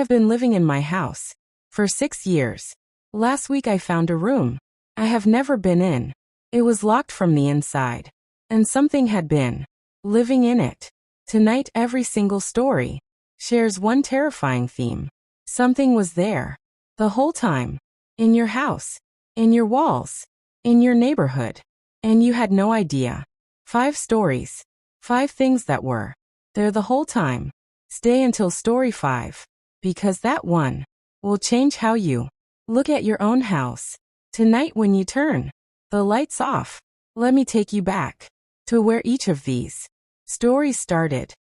have been living in my house for 6 years. Last week I found a room I have never been in. It was locked from the inside, and something had been living in it. Tonight every single story shares one terrifying theme. Something was there the whole time. In your house, in your walls, in your neighborhood, and you had no idea. 5 stories. 5 things that were there the whole time. Stay until story 5, because that one will change how you look at your own house. Tonight when you turn the lights off, let me take you back to where each of these stories started.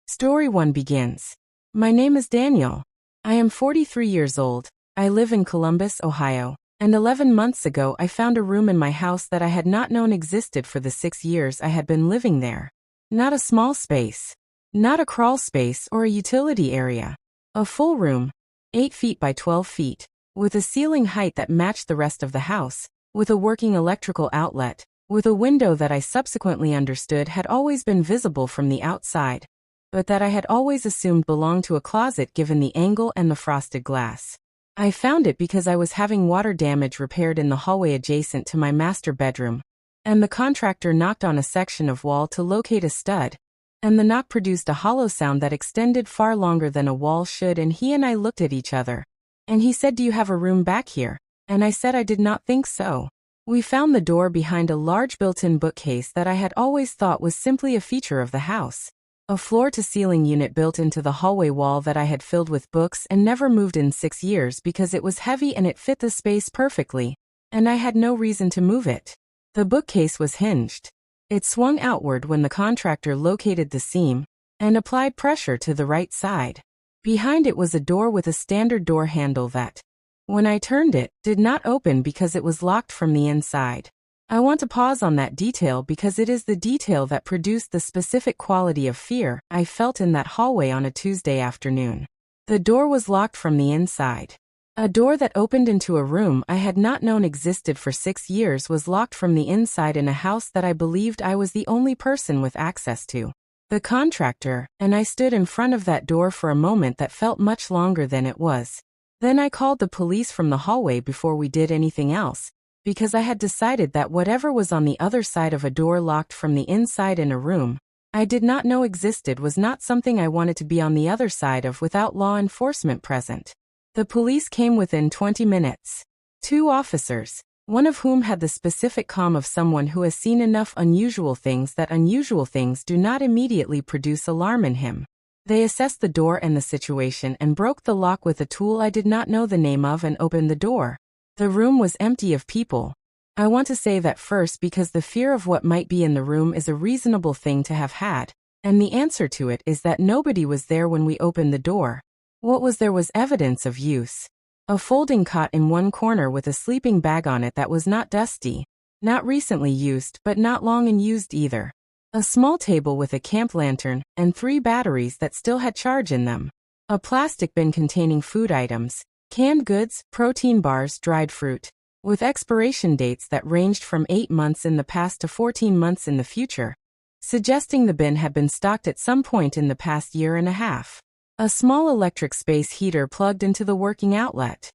Story 1 begins. My name is Daniel. I am 43 years old. I live in Columbus, Ohio, and 11 months ago I found a room in my house that I had not known existed for the 6 years I had been living there. Not a small space, not a crawl space or a utility area. A full room, 8 feet by 12 feet, with a ceiling height that matched the rest of the house, with a working electrical outlet, with a window that I subsequently understood had always been visible from the outside, but that I had always assumed belonged to a closet given the angle and the frosted glass. I found it because I was having water damage repaired in the hallway adjacent to my master bedroom, and the contractor knocked on a section of wall to locate a stud, and the knock produced a hollow sound that extended far longer than a wall should, and he and I looked at each other. And he said, "Do you have a room back here?" And I said I did not think so. We found the door behind a large built-in bookcase that I had always thought was simply a feature of the house. A floor-to-ceiling unit built into the hallway wall that I had filled with books and never moved in 6 years because it was heavy and it fit the space perfectly, and I had no reason to move it. The bookcase was hinged. It swung outward when the contractor located the seam and applied pressure to the right side. Behind it was a door with a standard door handle that, when I turned it, did not open because it was locked from the inside. I want to pause on that detail because it is the detail that produced the specific quality of fear I felt in that hallway on a Tuesday afternoon. The door was locked from the inside. A door that opened into a room I had not known existed for 6 years was locked from the inside in a house that I believed I was the only person with access to. The contractor and I stood in front of that door for a moment that felt much longer than it was. Then I called the police from the hallway before we did anything else, because I had decided that whatever was on the other side of a door locked from the inside in a room I did not know existed was not something I wanted to be on the other side of without law enforcement present. The police came within 20 minutes. 2 officers, one of whom had the specific calm of someone who has seen enough unusual things that unusual things do not immediately produce alarm in him. They assessed the door and the situation and broke the lock with a tool I did not know the name of and opened the door. The room was empty of people. I want to say that first because the fear of what might be in the room is a reasonable thing to have had, and the answer to it is that nobody was there when we opened the door. What was there was evidence of use. A folding cot in one corner with a sleeping bag on it that was not dusty, not recently used but not long unused either. A small table with a camp lantern and 3 batteries that still had charge in them. A plastic bin containing food items, canned goods, protein bars, dried fruit, with expiration dates that ranged from 8 months in the past to 14 months in the future, suggesting the bin had been stocked at some point in the past year and a half. A small electric space heater plugged into the working outlet.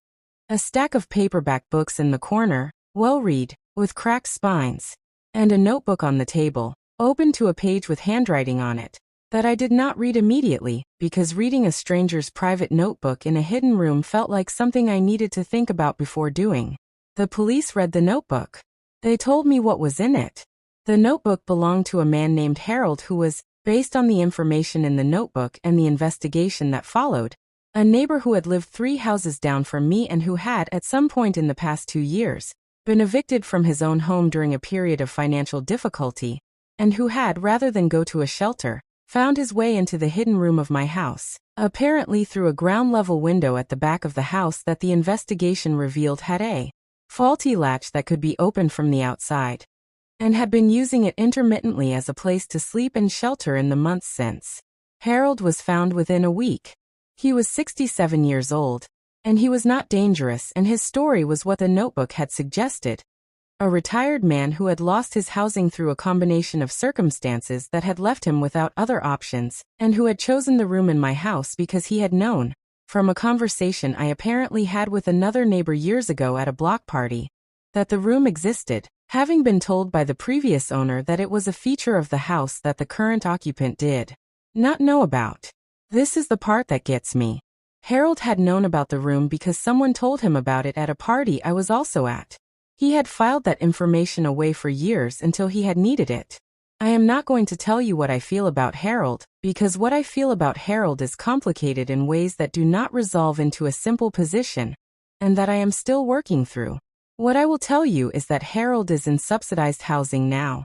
A stack of paperback books in the corner, well-read, with cracked spines, and a notebook on the table, open to a page with handwriting on it, that I did not read immediately, because reading a stranger's private notebook in a hidden room felt like something I needed to think about before doing. The police read the notebook. They told me what was in it. The notebook belonged to a man named Harold who was, based on the information in the notebook and the investigation that followed, a neighbor who had lived 3 houses down from me and who had, at some point in the past 2 years, been evicted from his own home during a period of financial difficulty, and who had, rather than go to a shelter, found his way into the hidden room of my house, apparently through a ground-level window at the back of the house that the investigation revealed had a faulty latch that could be opened from the outside, and had been using it intermittently as a place to sleep and shelter in the months since. Harold was found within a week. He was 67 years old, and he was not dangerous, and his story was what the notebook had suggested. A retired man who had lost his housing through a combination of circumstances that had left him without other options, and who had chosen the room in my house because he had known, from a conversation I apparently had with another neighbor years ago at a block party, that the room existed, having been told by the previous owner that it was a feature of the house that the current occupant did not know about. This is the part that gets me. Harold had known about the room because someone told him about it at a party I was also at. He had filed that information away for years until he had needed it. I am not going to tell you what I feel about Harold, because what I feel about Harold is complicated in ways that do not resolve into a simple position, and that I am still working through. What I will tell you is that Harold is in subsidized housing now,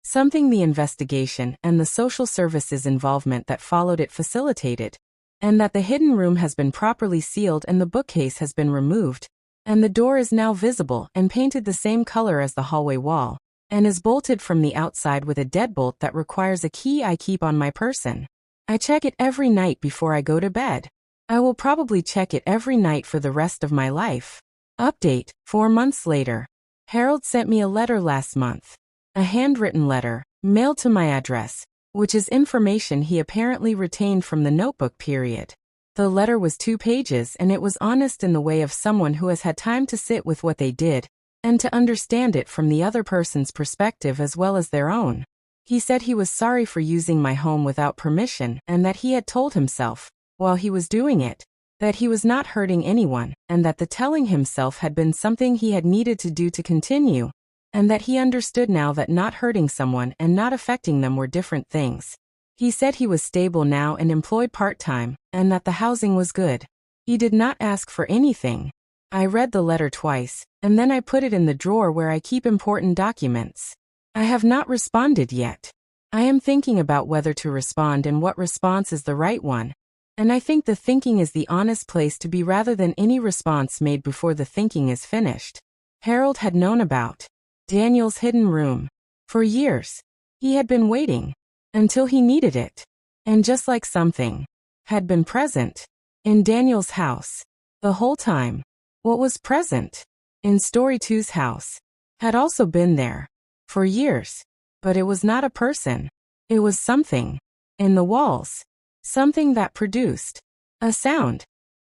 something the investigation and the social services involvement that followed it facilitated, and that the hidden room has been properly sealed and the bookcase has been removed, and the door is now visible and painted the same color as the hallway wall, and is bolted from the outside with a deadbolt that requires a key I keep on my person. I check it every night before I go to bed. I will probably check it every night for the rest of my life. Update, 4 months later. Harold sent me a letter last month. A handwritten letter, mailed to my address, which is information he apparently retained from the notebook period. The letter was 2 pages and it was honest in the way of someone who has had time to sit with what they did, and to understand it from the other person's perspective as well as their own. He said he was sorry for using my home without permission and that he had told himself, while he was doing it, that he was not hurting anyone, and that the telling himself had been something he had needed to do to continue, and that he understood now that not hurting someone and not affecting them were different things. He said he was stable now and employed part-time, and that the housing was good. He did not ask for anything. I read the letter twice, and then I put it in the drawer where I keep important documents. I have not responded yet. I am thinking about whether to respond and what response is the right one. And I think the thinking is the honest place to be rather than any response made before the thinking is finished. Harold had known about Daniel's hidden room for years. He had been waiting until he needed it. And just like something had been present in Daniel's house the whole time, what was present in Story 2's house had also been there for years. But it was not a person. It was something in the walls. Something that produced a sound,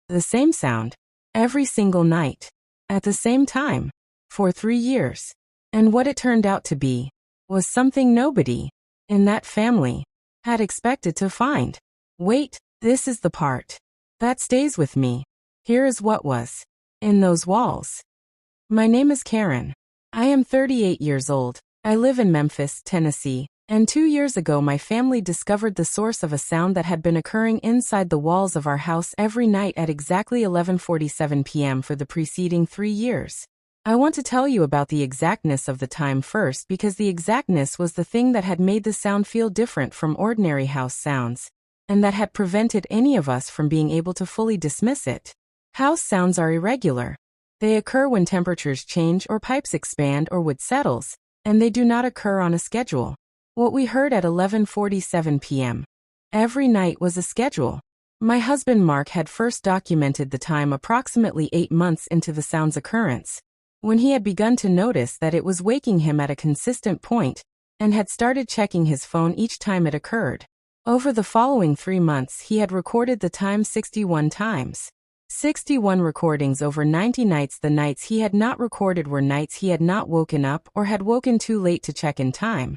the same sound, every single night, at the same time, for 3 years. And what it turned out to be was something nobody in that family had expected to find. Wait, this is the part that stays with me. Here is what was in those walls. My name is Karen. I am 38 years old. I live in Memphis, Tennessee. And 2 years ago my family discovered the source of a sound that had been occurring inside the walls of our house every night at exactly 11:47 p.m. for the preceding 3 years. I want to tell you about the exactness of the time first because the exactness was the thing that had made the sound feel different from ordinary house sounds, and that had prevented any of us from being able to fully dismiss it. House sounds are irregular. They occur when temperatures change or pipes expand or wood settles, and they do not occur on a schedule. What we heard at 11:47 p.m. every night was a schedule. My husband Mark had first documented the time approximately 8 months into the sound's occurrence, when he had begun to notice that it was waking him at a consistent point, and had started checking his phone each time it occurred. Over the following 3 months he had recorded the time 61 times. 61 recordings over 90 nights. The nights he had not recorded were nights he had not woken up or had woken too late to check in time.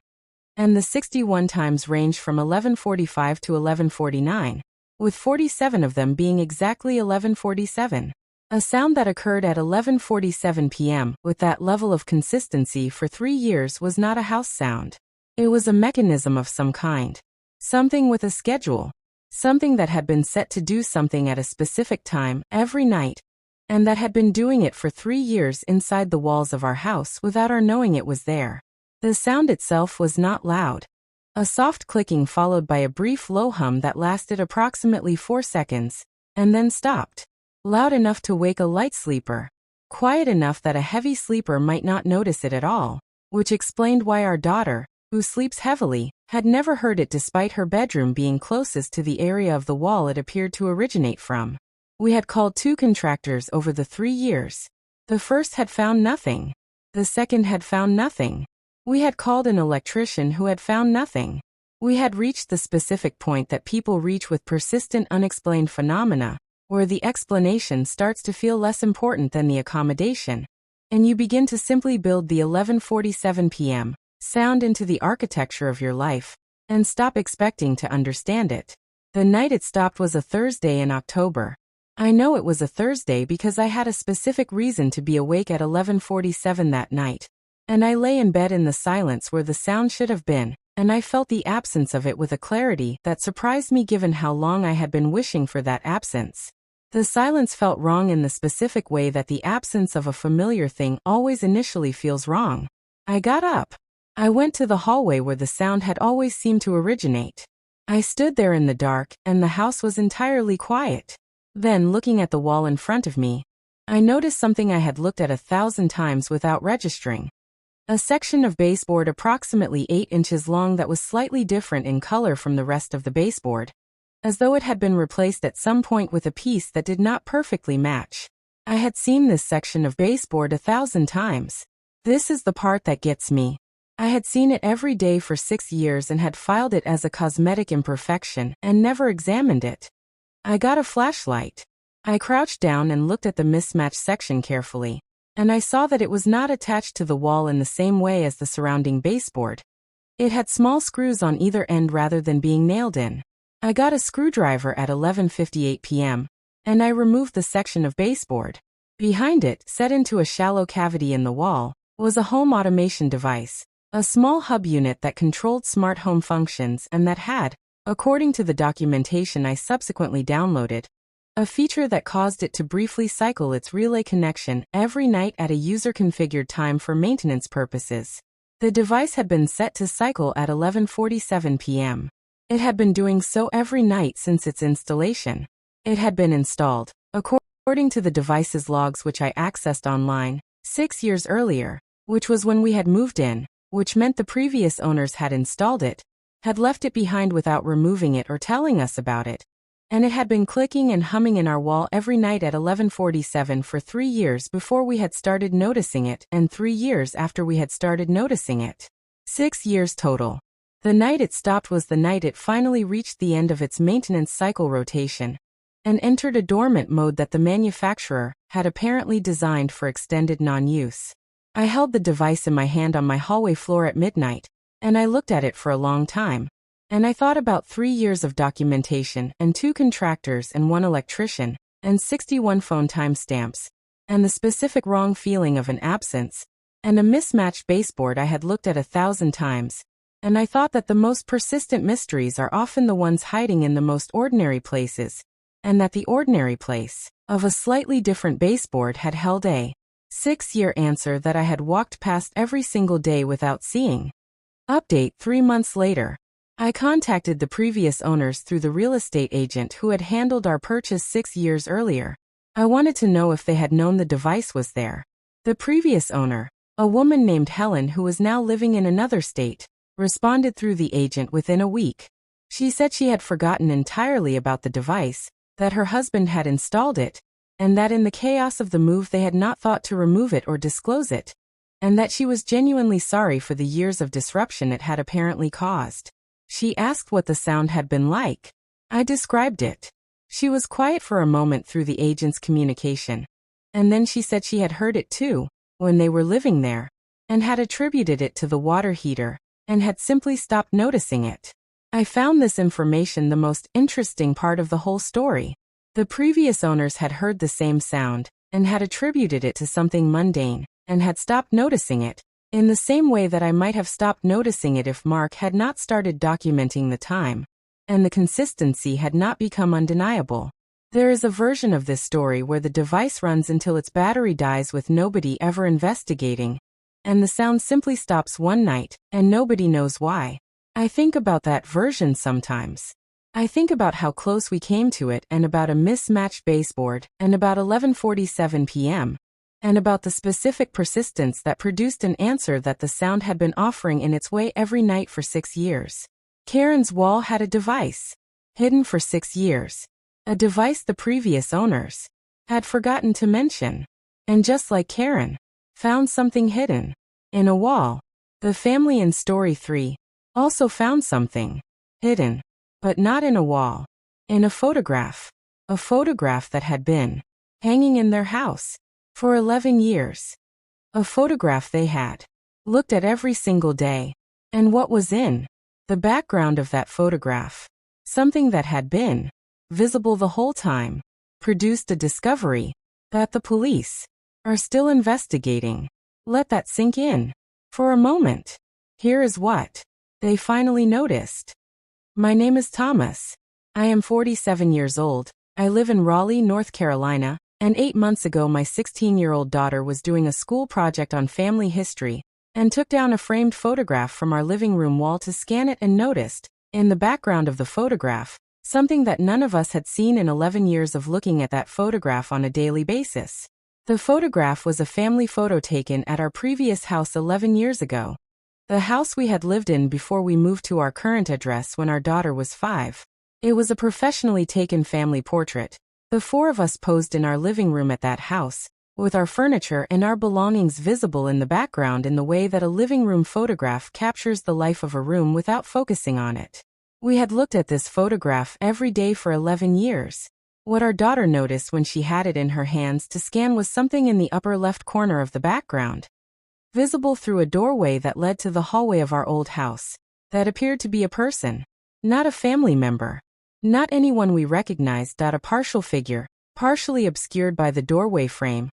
And the 61 times ranged from 11:45 to 11:49, with 47 of them being exactly 11:47. A sound that occurred at 11:47 p.m. with that level of consistency for 3 years was not a house sound. It was a mechanism of some kind. Something with a schedule. Something that had been set to do something at a specific time every night, and that had been doing it for 3 years inside the walls of our house without our knowing it was there. The sound itself was not loud. A soft clicking followed by a brief low hum that lasted approximately 4 seconds, and then stopped. Loud enough to wake a light sleeper. Quiet enough that a heavy sleeper might not notice it at all, which explained why our daughter, who sleeps heavily, had never heard it despite her bedroom being closest to the area of the wall it appeared to originate from. We had called 2 contractors over the 3 years. The first had found nothing. The second had found nothing. We had called an electrician who had found nothing. We had reached the specific point that people reach with persistent unexplained phenomena, where the explanation starts to feel less important than the accommodation, and you begin to simply build the 11:47 p.m. sound into the architecture of your life, and stop expecting to understand it. The night it stopped was a Thursday in October. I know it was a Thursday because I had a specific reason to be awake at 11:47 that night, and I lay in bed in the silence where the sound should have been, and I felt the absence of it with a clarity that surprised me given how long I had been wishing for that absence. The silence felt wrong in the specific way that the absence of a familiar thing always initially feels wrong. I got up. I went to the hallway where the sound had always seemed to originate. I stood there in the dark, and the house was entirely quiet. Then, looking at the wall in front of me, I noticed something I had looked at 1,000 times without registering. A section of baseboard approximately 8 inches long that was slightly different in color from the rest of the baseboard, as though it had been replaced at some point with a piece that did not perfectly match. I had seen this section of baseboard 1,000 times. This is the part that gets me. I had seen it every day for 6 years and had filed it as a cosmetic imperfection and never examined it. I got a flashlight. I crouched down and looked at the mismatched section carefully, and I saw that it was not attached to the wall in the same way as the surrounding baseboard. It had small screws on either end rather than being nailed in. I got a screwdriver at 11:58 p.m., and I removed the section of baseboard. Behind it, set into a shallow cavity in the wall, was a home automation device, a small hub unit that controlled smart home functions and that had, according to the documentation I subsequently downloaded, a feature that caused it to briefly cycle its relay connection every night at a user-configured time for maintenance purposes. The device had been set to cycle at 11:47 p.m. It had been doing so every night since its installation. It had been installed, according to the device's logs which I accessed online, 6 years earlier, which was when we had moved in, which meant the previous owners had installed it, had left it behind without removing it or telling us about it, and it had been clicking and humming in our wall every night at 11:47 for 3 years before we had started noticing it and 3 years after we had started noticing it. 6 years total. The night it stopped was the night it finally reached the end of its maintenance cycle rotation and entered a dormant mode that the manufacturer had apparently designed for extended non-use. I held the device in my hand on my hallway floor at midnight, and I looked at it for a long time, and I thought about 3 years of documentation and 2 contractors and 1 electrician, and 61 phone timestamps, and the specific wrong feeling of an absence, and a mismatched baseboard I had looked at 1,000 times, and I thought that the most persistent mysteries are often the ones hiding in the most ordinary places, and that the ordinary place of a slightly different baseboard had held a 6-year answer that I had walked past every single day without seeing. Update 3 months later. I contacted the previous owners through the real estate agent who had handled our purchase 6 years earlier. I wanted to know if they had known the device was there. The previous owner, a woman named Helen who was now living in another state, responded through the agent within a week. She said she had forgotten entirely about the device, that her husband had installed it, and that in the chaos of the move they had not thought to remove it or disclose it, and that she was genuinely sorry for the years of disruption it had apparently caused. She asked what the sound had been like. I described it. She was quiet for a moment through the agent's communication, and then she said she had heard it too, when they were living there, and had attributed it to the water heater, and had simply stopped noticing it. I found this information the most interesting part of the whole story. The previous owners had heard the same sound, and had attributed it to something mundane, and had stopped noticing it, in the same way that I might have stopped noticing it if Mark had not started documenting the time, and the consistency had not become undeniable. There is a version of this story where the device runs until its battery dies with nobody ever investigating, and the sound simply stops one night, and nobody knows why. I think about that version sometimes. I think about how close we came to it and about a mismatched baseboard, and about 11:47 p.m., and about the specific persistence that produced an answer that the sound had been offering in its way every night for 6 years. Karen's wall had a device, hidden for 6 years. A device the previous owners had forgotten to mention. And just like Karen, found something hidden in a wall. The family in story 3 also found something hidden, but not in a wall, in a photograph. A photograph that had been hanging in their house for 11 years. A photograph they had looked at every single day. And what was in the background of that photograph? Something that had been visible the whole time, produced a discovery that the police are still investigating. Let that sink in for a moment. Here is what they finally noticed. My name is Thomas. I am 47 years old. I live in Raleigh, North Carolina, and 8 months ago my 16-year-old daughter was doing a school project on family history and took down a framed photograph from our living room wall to scan it and noticed, in the background of the photograph, something that none of us had seen in 11 years of looking at that photograph on a daily basis. The photograph was a family photo taken at our previous house 11 years ago. The house we had lived in before we moved to our current address when our daughter was 5. It was a professionally taken family portrait. The 4 of us posed in our living room at that house, with our furniture and our belongings visible in the background in the way that a living room photograph captures the life of a room without focusing on it. We had looked at this photograph every day for 11 years. What our daughter noticed when she had it in her hands to scan was something in the upper left corner of the background, visible through a doorway that led to the hallway of our old house, that appeared to be a person, not a family member, not anyone we recognized. A partial figure, partially obscured by the doorway frame,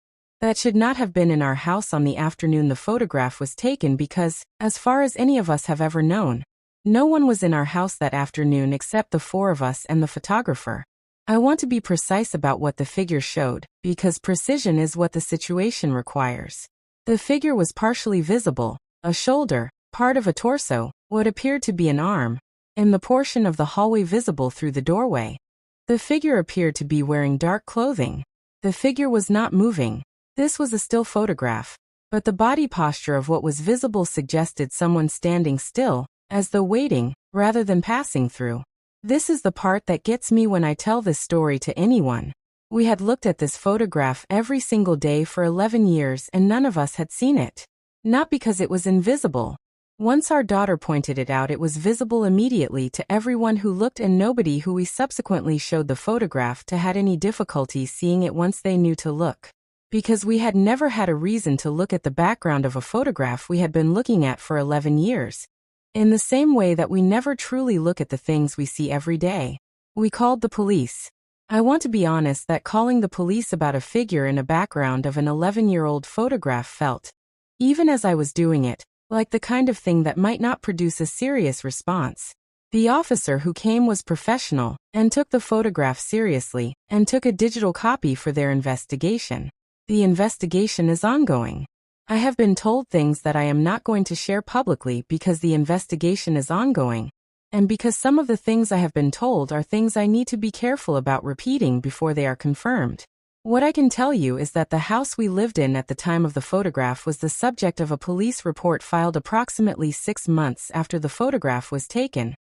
that should not have been in our house on the afternoon the photograph was taken because, as far as any of us have ever known, no one was in our house that afternoon except the 4 of us and the photographer. I want to be precise about what the figure showed, because precision is what the situation requires. The figure was partially visible, a shoulder, part of a torso, what appeared to be an arm, and the portion of the hallway visible through the doorway. The figure appeared to be wearing dark clothing. The figure was not moving. This was a still photograph, but the body posture of what was visible suggested someone standing still, as though waiting, rather than passing through. This is the part that gets me when I tell this story to anyone. We had looked at this photograph every single day for 11 years and none of us had seen it. Not because it was invisible. Once our daughter pointed it out, it was visible immediately to everyone who looked, and nobody who we subsequently showed the photograph to had any difficulty seeing it once they knew to look. Because we had never had a reason to look at the background of a photograph we had been looking at for 11 years. In the same way that we never truly look at the things we see every day. We called the police. I want to be honest that calling the police about a figure in a background of an 11-year-old photograph felt, even as I was doing it, like the kind of thing that might not produce a serious response. The officer who came was professional, and took the photograph seriously, and took a digital copy for their investigation. The investigation is ongoing. I have been told things that I am not going to share publicly because the investigation is ongoing, and because some of the things I have been told are things I need to be careful about repeating before they are confirmed. What I can tell you is that the house we lived in at the time of the photograph was the subject of a police report filed approximately 6 months after the photograph was taken.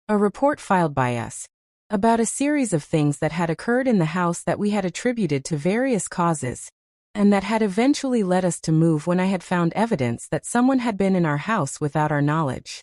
A report filed by us about a series of things that had occurred in the house that we had attributed to various causes, and that had eventually led us to move when I had found evidence that someone had been in our house without our knowledge.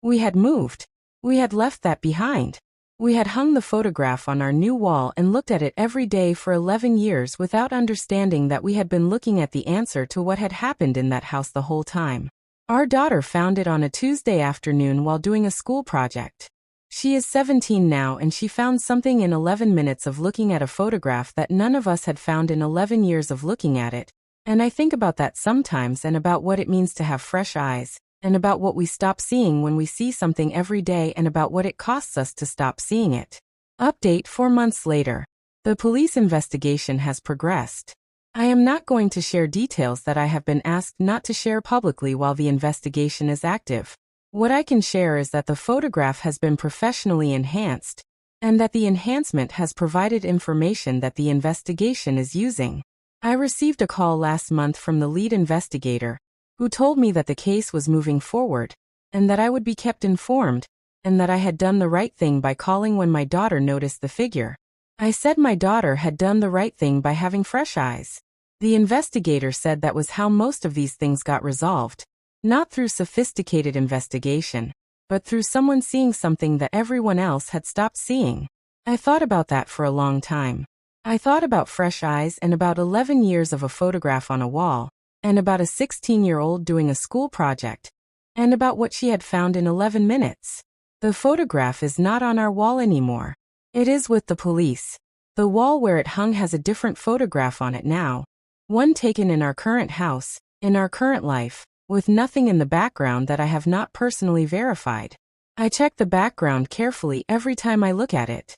We had moved. We had left that behind. We had hung the photograph on our new wall and looked at it every day for 11 years without understanding that we had been looking at the answer to what had happened in that house the whole time. Our daughter found it on a Tuesday afternoon while doing a school project. She is 17 now, and she found something in 11 minutes of looking at a photograph that none of us had found in 11 years of looking at it. And I think about that sometimes, and about what it means to have fresh eyes, and about what we stop seeing when we see something every day, and about what it costs us to stop seeing it. Update 4 months later. The police investigation has progressed. I am not going to share details that I have been asked not to share publicly while the investigation is active. What I can share is that the photograph has been professionally enhanced, and that the enhancement has provided information that the investigation is using. I received a call last month from the lead investigator, who told me that the case was moving forward, and that I would be kept informed, and that I had done the right thing by calling when my daughter noticed the figure. I said my daughter had done the right thing by having fresh eyes. The investigator said that was how most of these things got resolved. Not through sophisticated investigation, but through someone seeing something that everyone else had stopped seeing. I thought about that for a long time. I thought about fresh eyes and about 11 years of a photograph on a wall, and about a 16-year-old doing a school project, and about what she had found in 11 minutes. The photograph is not on our wall anymore. It is with the police. The wall where it hung has a different photograph on it now, one taken in our current house, in our current life, with nothing in the background that I have not personally verified. I check the background carefully every time I look at it.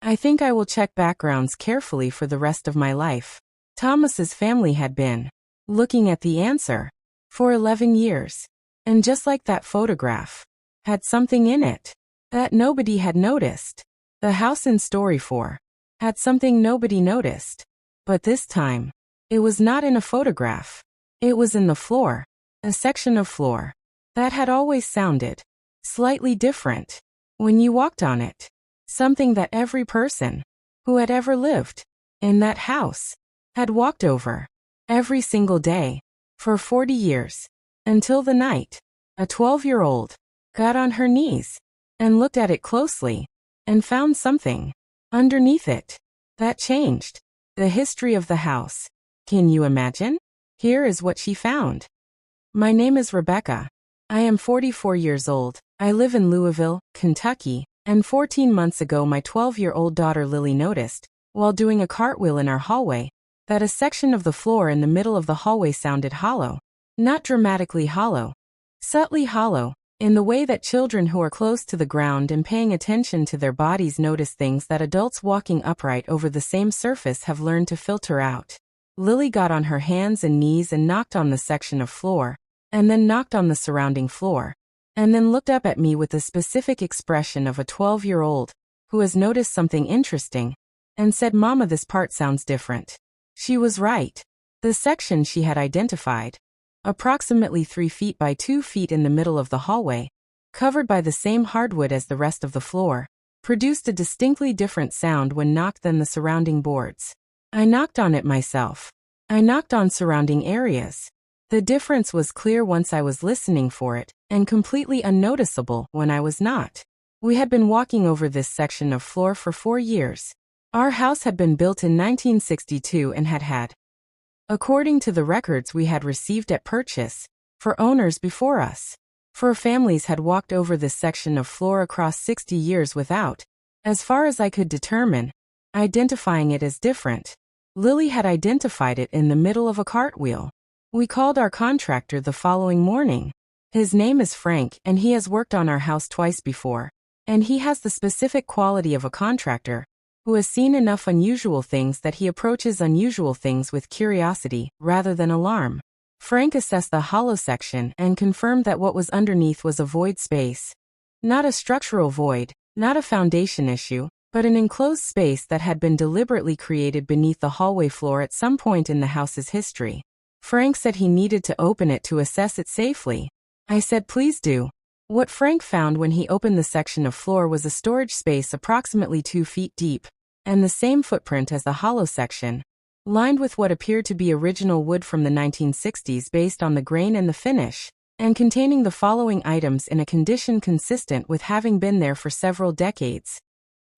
I think I will check backgrounds carefully for the rest of my life. Thomas's family had been looking at the answer for 11 years. And just like that photograph, had something in it that nobody had noticed. The house in Story 4 had something nobody noticed. But this time, it was not in a photograph. It was in the floor, a section of floor that had always sounded slightly different when you walked on it. Something that every person who had ever lived in that house had walked over every single day for 40 years, until the night a 12-year-old got on her knees and looked at it closely and found something underneath it that changed the history of the house. Can you imagine? Here is what she found. My name is Rebecca. I am 44 years old. I live in Louisville, Kentucky, and 14 months ago my 12-year-old daughter Lily noticed, while doing a cartwheel in our hallway, that a section of the floor in the middle of the hallway sounded hollow. Not dramatically hollow, subtly hollow, in the way that children who are close to the ground and paying attention to their bodies notice things that adults walking upright over the same surface have learned to filter out. Lily got on her hands and knees and knocked on the section of floor, and then knocked on the surrounding floor, and then looked up at me with the specific expression of a 12-year-old who has noticed something interesting, and said, "Mama, this part sounds different." She was right. The section she had identified, approximately 3 feet by 2 feet in the middle of the hallway, covered by the same hardwood as the rest of the floor, produced a distinctly different sound when knocked than the surrounding boards. I knocked on it myself. I knocked on surrounding areas. The difference was clear once I was listening for it, and completely unnoticeable when I was not. We had been walking over this section of floor for 4 years. Our house had been built in 1962 and had, according to the records we had received at purchase, for owners before us. 4 families had walked over this section of floor across 60 years without, as far as I could determine, identifying it as different. Lily had identified it in the middle of a cartwheel. We called our contractor the following morning. His name is Frank, and he has worked on our house twice before, and he has the specific quality of a contractor who has seen enough unusual things that he approaches unusual things with curiosity rather than alarm. Frank assessed the hollow section and confirmed that what was underneath was a void space. Not a structural void, not a foundation issue, but an enclosed space that had been deliberately created beneath the hallway floor at some point in the house's history. Frank said he needed to open it to assess it safely. I said, "Please do." What Frank found when he opened the section of floor was a storage space approximately 2 feet deep, and the same footprint as the hollow section, lined with what appeared to be original wood from the 1960s based on the grain and the finish, and containing the following items in a condition consistent with having been there for several decades.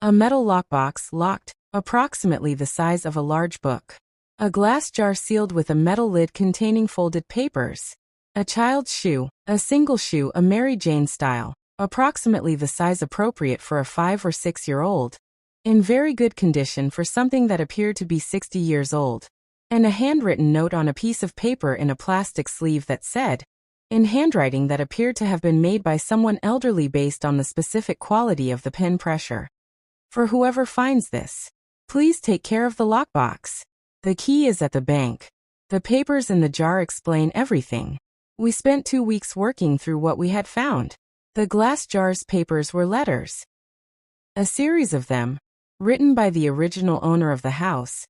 A metal lockbox locked, approximately the size of a large book. A glass jar sealed with a metal lid containing folded papers. A child's shoe, a single shoe, a Mary Jane style, approximately the size appropriate for a 5 or 6-year-old, in very good condition for something that appeared to be 60 years old, and a handwritten note on a piece of paper in a plastic sleeve that said, in handwriting that appeared to have been made by someone elderly based on the specific quality of the pen pressure. For whoever finds this, please take care of the lockbox. The key is at the bank. The papers in the jar explain everything. We spent 2 weeks working through what we had found. The glass jar's papers were letters. A series of them, written by the original owner of the house,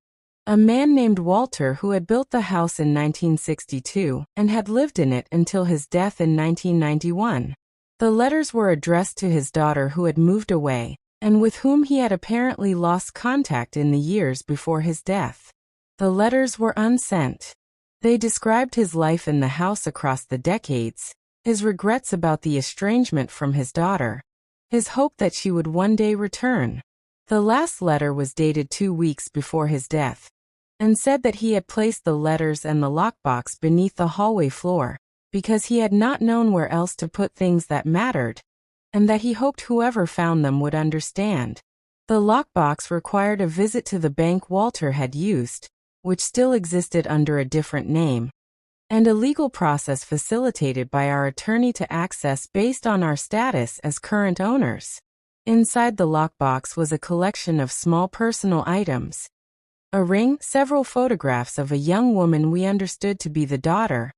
a man named Walter who had built the house in 1962 and had lived in it until his death in 1991. The letters were addressed to his daughter who had moved away, and with whom he had apparently lost contact in the years before his death. The letters were unsent. They described his life in the house across the decades, his regrets about the estrangement from his daughter, his hope that she would one day return. The last letter was dated 2 weeks before his death, and said that he had placed the letters and the lockbox beneath the hallway floor, because he had not known where else to put things that mattered, and that he hoped whoever found them would understand. The lockbox required a visit to the bank Walter had used, which still existed under a different name, and a legal process facilitated by our attorney to access based on our status as current owners. Inside the lockbox was a collection of small personal items. A ring, several photographs of a young woman we understood to be the daughter,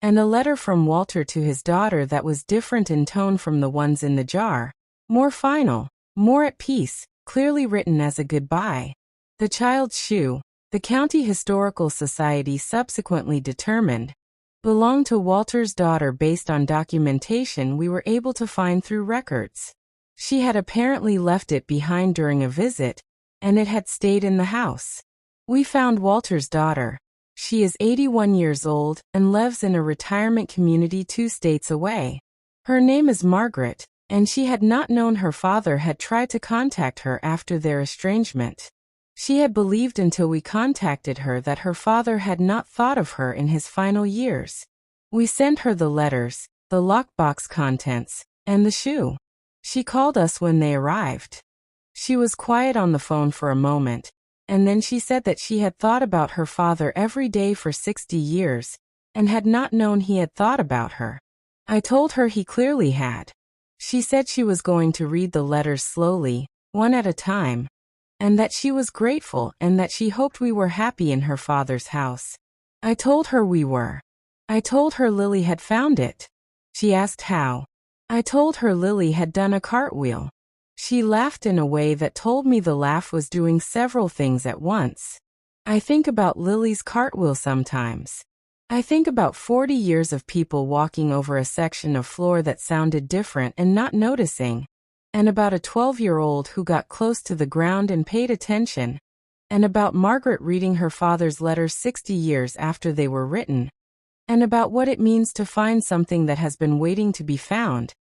and a letter from Walter to his daughter that was different in tone from the ones in the jar, more final, more at peace, clearly written as a goodbye. The child's shoe, the County Historical Society subsequently determined, belonged to Walter's daughter based on documentation we were able to find through records. She had apparently left it behind during a visit, and it had stayed in the house. We found Walter's daughter. She is 81 years old and lives in a retirement community 2 states away. Her name is Margaret, and she had not known her father had tried to contact her after their estrangement. She had believed until we contacted her that her father had not thought of her in his final years. We sent her the letters, the lockbox contents, and the shoe. She called us when they arrived. She was quiet on the phone for a moment, and then she said that she had thought about her father every day for 60 years, and had not known he had thought about her. I told her he clearly had. She said she was going to read the letters slowly, one at a time, and that she was grateful and that she hoped we were happy in her father's house. I told her we were. I told her Lily had found it. She asked how. I told her Lily had done a cartwheel. She laughed in a way that told me the laugh was doing several things at once. I think about Lily's cartwheel sometimes. I think about 40 years of people walking over a section of floor that sounded different and not noticing, and about a 12-year-old who got close to the ground and paid attention, and about Margaret reading her father's letters 60 years after they were written, and about what it means to find something that has been waiting to be found,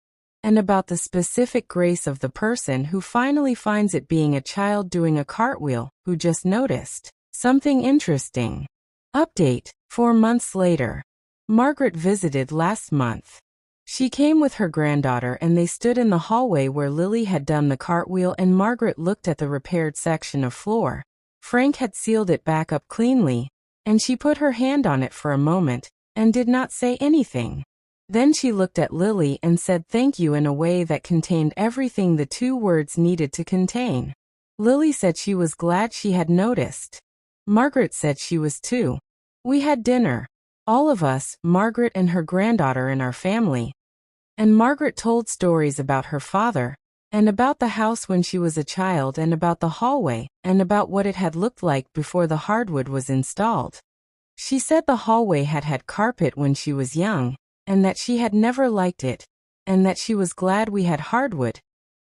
and about the specific grace of the person who finally finds it, being a child doing a cartwheel who just noticed something interesting. Update: 4 months later. Margaret visited last month. She came with her granddaughter and they stood in the hallway where Lily had done the cartwheel, and Margaret looked at the repaired section of floor. Frank had sealed it back up cleanly, and she put her hand on it for a moment and did not say anything. Then she looked at Lily and said thank you in a way that contained everything the 2 words needed to contain. Lily said she was glad she had noticed. Margaret said she was too. We had dinner, all of us, Margaret and her granddaughter and our family. And Margaret told stories about her father, and about the house when she was a child, and about the hallway, and about what it had looked like before the hardwood was installed. She said the hallway had had carpet when she was young, and that she had never liked it, and that she was glad we had hardwood,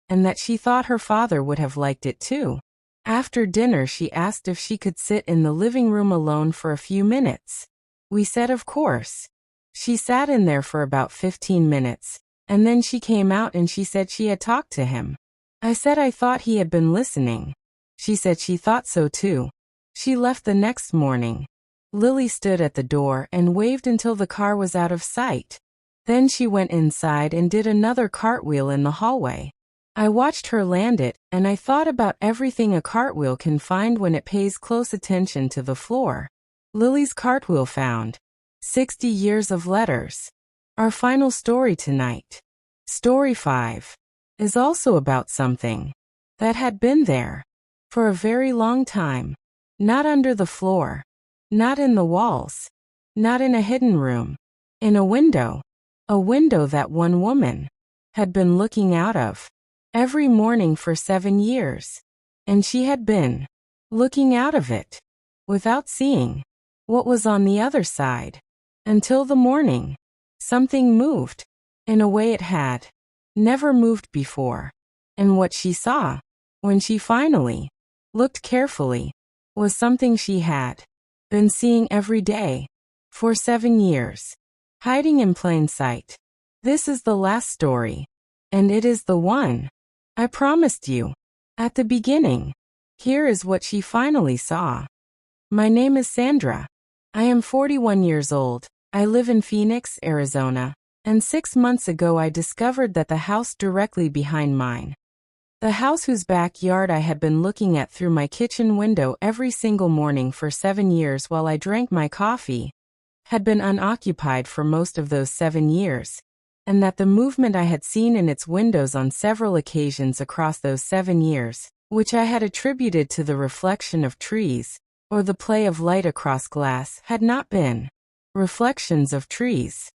and that she thought her father would have liked it too. After dinner she asked if she could sit in the living room alone for a few minutes. We said of course. She sat in there for about 15 minutes, and then she came out and she said she had talked to him. I said I thought he had been listening. She said she thought so too. She left the next morning. Lily stood at the door and waved until the car was out of sight. Then she went inside and did another cartwheel in the hallway. I watched her land it, and I thought about everything a cartwheel can find when it pays close attention to the floor. Lily's cartwheel found 60 years of letters. Our final story tonight, Story 5, is also about something that had been there for a very long time. Not under the floor. Not in the walls. Not in a hidden room. In a window. A window that one woman had been looking out of every morning for 7 years. And she had been looking out of it without seeing what was on the other side. Until the morning, something moved in a way it had never moved before. And what she saw, when she finally looked carefully, was something she had been seeing every day for 7 years, hiding in plain sight. This is the last story, and it is the one I promised you. At the beginning, here is what she finally saw. My name is Sandra. I am 41 years old. I live in Phoenix, Arizona, and 6 months ago I discovered that the house directly behind mine, the house whose backyard I had been looking at through my kitchen window every single morning for 7 years while I drank my coffee, had been unoccupied for most of those 7 years, and that the movement I had seen in its windows on several occasions across those 7 years, which I had attributed to the reflection of trees, or the play of light across glass, had not been reflections of trees.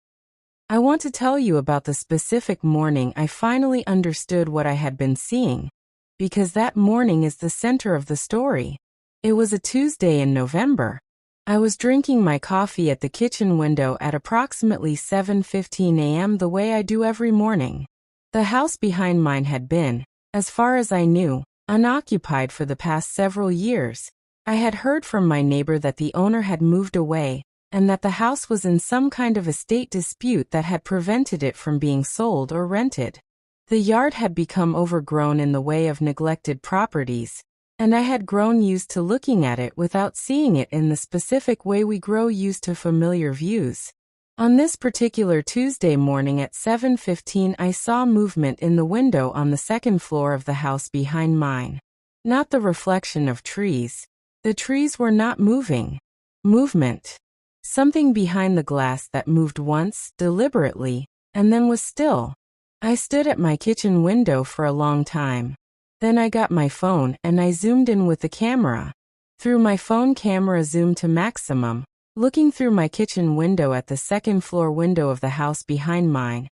I want to tell you about the specific morning I finally understood what I had been seeing, because that morning is the center of the story. It was a Tuesday in November. I was drinking my coffee at the kitchen window at approximately 7:15 a.m. the way I do every morning. The house behind mine had been, as far as I knew, unoccupied for the past several years. I had heard from my neighbor that the owner had moved away, and that the house was in some kind of estate dispute that had prevented it from being sold or rented. The yard had become overgrown in the way of neglected properties, and I had grown used to looking at it without seeing it in the specific way we grow used to familiar views. On this particular Tuesday morning at 7:15 I saw movement in the window on the second floor of the house behind mine. Not the reflection of trees. The trees were not moving. Movement. Something behind the glass that moved once, deliberately, and then was still. I stood at my kitchen window for a long time. Then I got my phone and I zoomed in with the camera. Through my phone camera zoom to maximum, looking through my kitchen window at the second floor window of the house behind mine,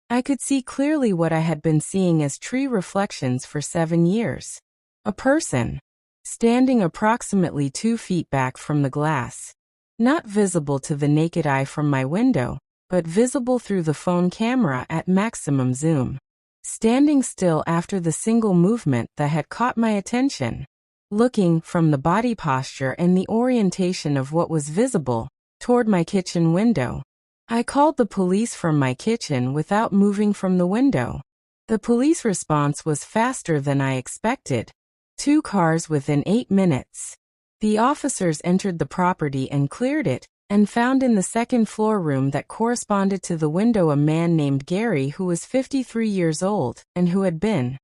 I could see clearly what I had been seeing as tree reflections for 7 years. A person, standing approximately 2 feet back from the glass. Not visible to the naked eye from my window, but visible through the phone camera at maximum zoom. Standing still after the single movement that had caught my attention. Looking, from the body posture and the orientation of what was visible, toward my kitchen window. I called the police from my kitchen without moving from the window. The police response was faster than I expected. 2 cars within 8 minutes. The officers entered the property and cleared it, and found in the second floor room that corresponded to the window a man named Gary who was 53 years old, and who had been,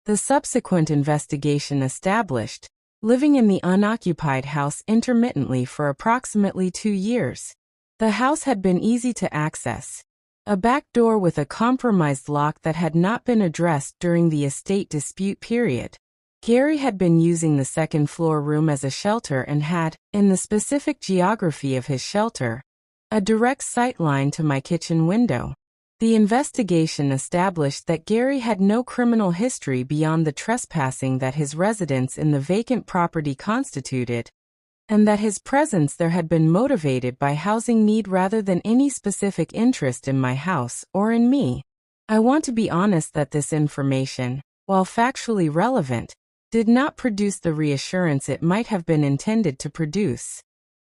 the subsequent investigation established, living in the unoccupied house intermittently for approximately 2 years. The house had been easy to access. A back door with a compromised lock that had not been addressed during the estate dispute period. Gary had been using the second floor room as a shelter and had, in the specific geography of his shelter, a direct sight line to my kitchen window. The investigation established that Gary had no criminal history beyond the trespassing that his residence in the vacant property constituted, and that his presence there had been motivated by housing need rather than any specific interest in my house or in me. I want to be honest that this information, while factually relevant, did not produce the reassurance it might have been intended to produce.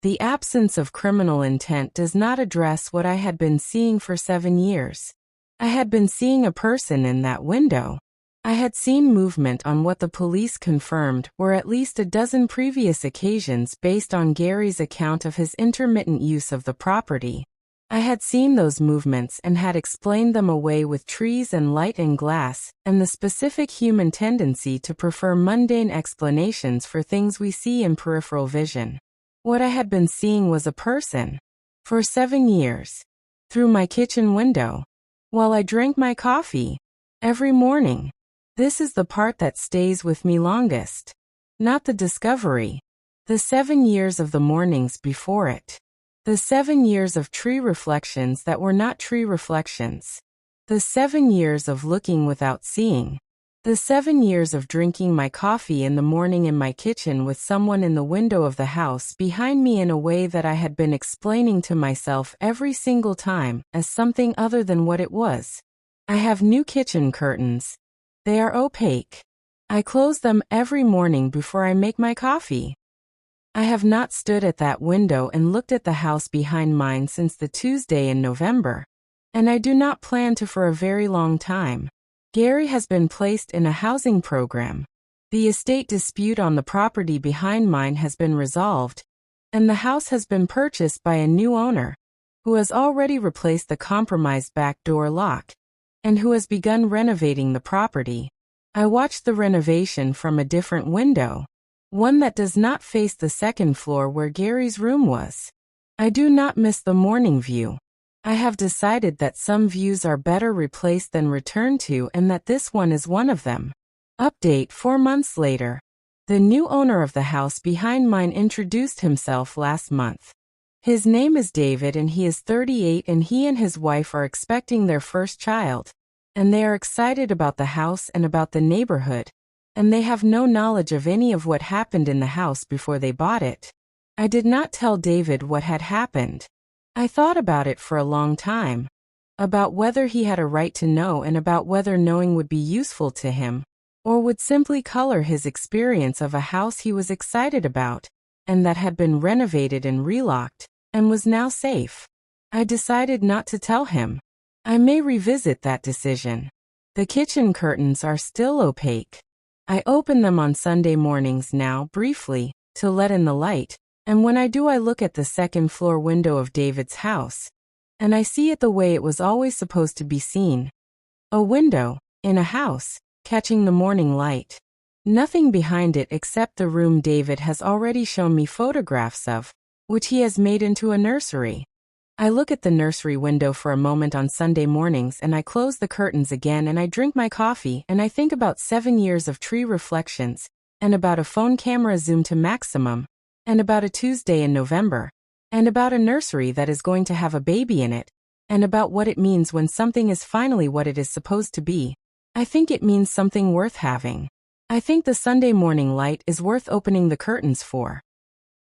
The absence of criminal intent does not address what I had been seeing for 7 years. I had been seeing a person in that window. I had seen movement on what the police confirmed were at least a dozen previous occasions based on Gary's account of his intermittent use of the property. I had seen those movements and had explained them away with trees and light and glass, and the specific human tendency to prefer mundane explanations for things we see in peripheral vision. What I had been seeing was a person. For 7 years. Through my kitchen window. While I drank my coffee. Every morning. This is the part that stays with me longest. Not the discovery. The 7 years of the mornings before it. The 7 years of tree reflections that were not tree reflections. The 7 years of looking without seeing. The 7 years of drinking my coffee in the morning in my kitchen with someone in the window of the house behind me in a way that I had been explaining to myself every single time as something other than what it was. I have new kitchen curtains. They are opaque. I close them every morning before I make my coffee. I have not stood at that window and looked at the house behind mine since the Tuesday in November, and I do not plan to for a very long time. Gary has been placed in a housing program. The estate dispute on the property behind mine has been resolved, and the house has been purchased by a new owner, who has already replaced the compromised back door lock, and who has begun renovating the property. I watched the renovation from a different window, one that does not face the second floor where Gary's room was. I do not miss the morning view. I have decided that some views are better replaced than returned to, and that this one is one of them. Update 4 months later. The new owner of the house behind mine introduced himself last month. His name is David and he is 38, and he and his wife are expecting their first child. And they are excited about the house and about the neighborhood, and they have no knowledge of any of what happened in the house before they bought it. I did not tell David what had happened. I thought about it for a long time, about whether he had a right to know and about whether knowing would be useful to him, or would simply color his experience of a house he was excited about, and that had been renovated and relocked, and was now safe. I decided not to tell him. I may revisit that decision. The kitchen curtains are still opaque. I open them on Sunday mornings now, briefly, to let in the light, and when I do I look at the second floor window of David's house, and I see it the way it was always supposed to be seen. A window, in a house, catching the morning light. Nothing behind it except the room David has already shown me photographs of, which he has made into a nursery. I look at the nursery window for a moment on Sunday mornings, and I close the curtains again, and I drink my coffee, and I think about 7 years of tree reflections, and about a phone camera zoom to maximum, and about a Tuesday in November, and about a nursery that is going to have a baby in it, and about what it means when something is finally what it is supposed to be. I think it means something worth having. I think the Sunday morning light is worth opening the curtains for.